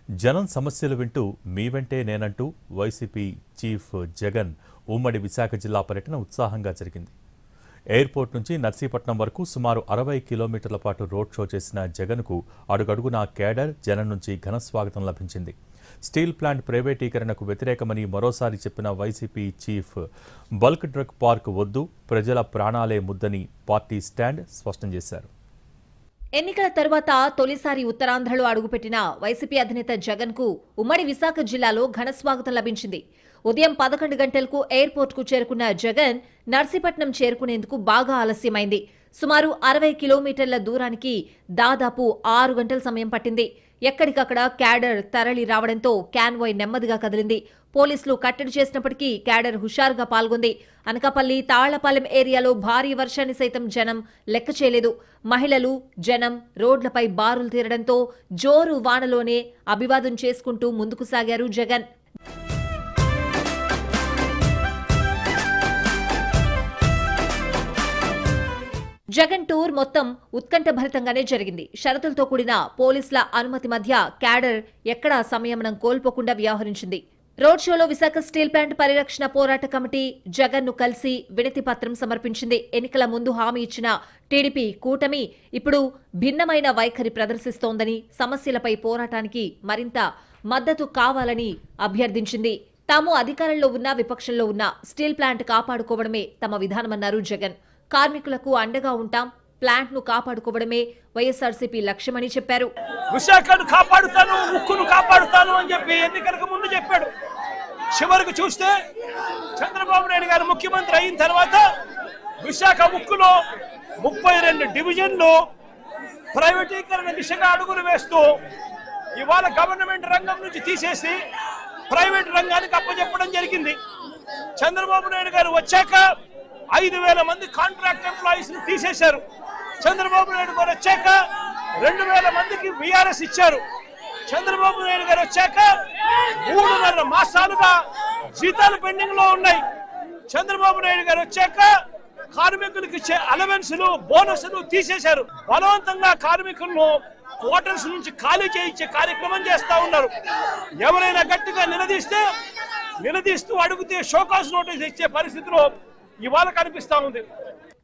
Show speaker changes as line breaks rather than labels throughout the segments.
జనం సమస్యలు వింటూ మీ వెంటే నేనంటూ వైసీపీ చీఫ్ జగన్ ఉమ్మడి విశాఖ జిల్లా పర్యటన ఉత్సాహంగా జరిగింది. ఎయిర్పోర్ట్ నుంచి నర్సీపట్నం వరకు సుమారు 60 కిలోమీటర్ల పాటు రోడ్ షో చేసిన జగన్కు అడుగడుగునా కేడర్ జనం నుంచి ఘన స్వాగతం లభించింది. స్టీల్ ప్లాంట్ ప్రైవేటీకరణకు వ్యతిరేకమని మరోసారి చెప్పిన YCP chief bulk drug park వద్దు, ప్రజల ప్రాణాలే ముద్దని పార్టీ స్టాండ్ స్పష్టం చేశారు.
ఎన్నికల తర్వాత తొలిసారి ఉత్తరాంధ్రలో అడుగుపెట్టిన వైసీపీ అధినేత జగన్ కు ఉమ్మడి విశాఖ జిల్లాలో ఘనస్వాగతం లభించింది. ఉదయం 11 గంటలకు ఎయిర్పోర్ట్ కు చేరుకున్న జగన్ నర్సీపట్నం చేరుకునేందుకు బాగా ఆలస్యమైంది. సుమారు 60 కిలోమీటర్ల దూరానికి దాదాపు 6 గంటల సమయం పట్టింది. ఎక్కడికక్కడ క్యాడర్ తరలి రావడంతో క్యాన్వాయ్ నెమ్మదిగా కదిలింది. పోలీసులు కట్టడి చేసినప్పటికీ క్యాడర్ హుషారుగా పాల్గొంది. అనకాపల్లి, తాళ్లపాలెం ఏరియాలో భారీ వర్షాన్ని సైతం జనం లెక్క చేయలేదు. మహిళలు, జనం రోడ్లపై బారులు తీరడంతో జోరు వానలోనే అభివాదం చేసుకుంటూ ముందుకు సాగారు జగన్. జగన్ టూర్ మొత్తం ఉత్కంఠభరితంగానే జరిగింది. షరతులతో కూడిన పోలీసుల అనుమతి మధ్య క్యాడర్ ఎక్కడా సంయమనం కోల్పోకుండా వ్యవహరించింది. రోడ్ షోలో విశాఖ స్టీల్ ప్లాంట్ పరిరక్షణ పోరాట కమిటీ జగన్ ను కలిసి వినతి పత్రం సమర్పించింది. ఎన్నికల ముందు హామీ ఇచ్చిన టీడీపీ కూటమి ఇప్పుడు భిన్నమైన వైఖరి ప్రదర్శిస్తోందని, సమస్యలపై పోరాటానికి మరింత మద్దతు కావాలని అభ్యర్థించింది. తాము అధికారంలో ఉన్నా విపక్షంలో ఉన్నా స్టీల్ ప్లాంట్ కాపాడుకోవడమే తమ విధానమన్నారు జగన్. కార్మికులకు అండగా ఉంటాం, ప్లాంట్ ను కాపాడుకోవడమే వైఎస్ఆర్సీపీ లక్ష్యమని చెప్పారు.
విశాఖను కాపాడుతాను, ఉక్కును కాపాడుతాను అని చెప్పి ఎన్నికలకు ముందు చెప్పాడు. చివరికి చూస్తే చంద్రబాబు నాయుడు గారు ముఖ్యమంత్రి అయిన తర్వాత విశాఖ ఉక్కులో 32 డివిజన్లు ప్రైవేటీకరణ దిశగా అడుగులు వేస్తూ ఇవాళ గవర్నమెంట్ రంగం నుంచి తీసేసి ప్రైవేట్ రంగానికి అప్పచెప్పడం జరిగింది. చంద్రబాబు నాయుడు గారు వచ్చాక 5,000 మంది కాంట్రాక్ట్ ఎంప్లాయీస్ ని తీసేశారు. చంద్రబాబు నాయుడు గారు వచ్చాక 2,000 మందికి విఆర్ఎస్ ఇచ్చారు. చంద్రబాబు నాయుడు గారు వచ్చాక 3.5 మాసాలుగా జీతాలు పెండింగ్ లో ఉన్నాయి. చంద్రబాబు నాయుడు గారు వచ్చాక కార్మికులకు ఇచ్చే అలవెన్సులు, బోనస్లు తీసేశారు. బలవంతంగా కార్మికులను క్వార్టర్స్ నుంచి ఖాళీ చేయించే కార్యక్రమం చేస్తా ఉన్నారు. ఎవరైనా గట్టిగా నిలదీస్తూ అడిగితే షోకాస్ నోటీస్ ఇచ్చే పరిస్థితిలో ఇవాళ కనిపిస్తా ఉంది.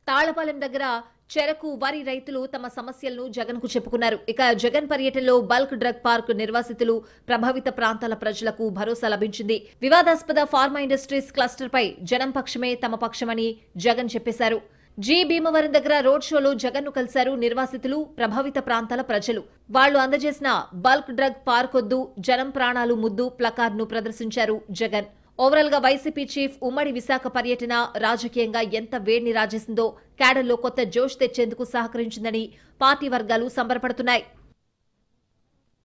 తాళ్లపాలెం దగ్గర చెరకు, వరి రైతులు తమ సమస్యలను జగన్ కు చెప్పుకున్నారు. ఇక జగన్ పర్యటనలో బల్క్ డ్రగ్ పార్క్ నిర్వాసితులు, ప్రభావిత ప్రాంతాల ప్రజలకు భరోసా లభించింది. వివాదాస్పద ఫార్మా ఇండస్ట్రీస్ క్లస్టర్ పై జనం పక్షమే తమ పక్షమని జగన్ చెప్పేశారు. భీమవరం దగ్గర రోడ్ షోలో జగన్ ను కలిశారు నిర్వాసితులు, ప్రభావిత ప్రాంతాల ప్రజలు. వాళ్లు అందజేసిన బల్క్ డ్రగ్ పార్క్ వద్దు, జనం ప్రాణాలు ముద్దు ప్లకార్డ్ ను ప్రదర్శించారు జగన్. ఓవరాల్ గా వైసీపీ చీఫ్ ఉమ్మడి విశాఖ పర్యటన రాజకీయంగా ఎంత వేడిని రాజేసిందో, క్యాడర్లో కొత్త జోష్ తెచ్చేందుకు సహకరించిందని పార్టీ వర్గాలు సంబరపడుతున్నాయి.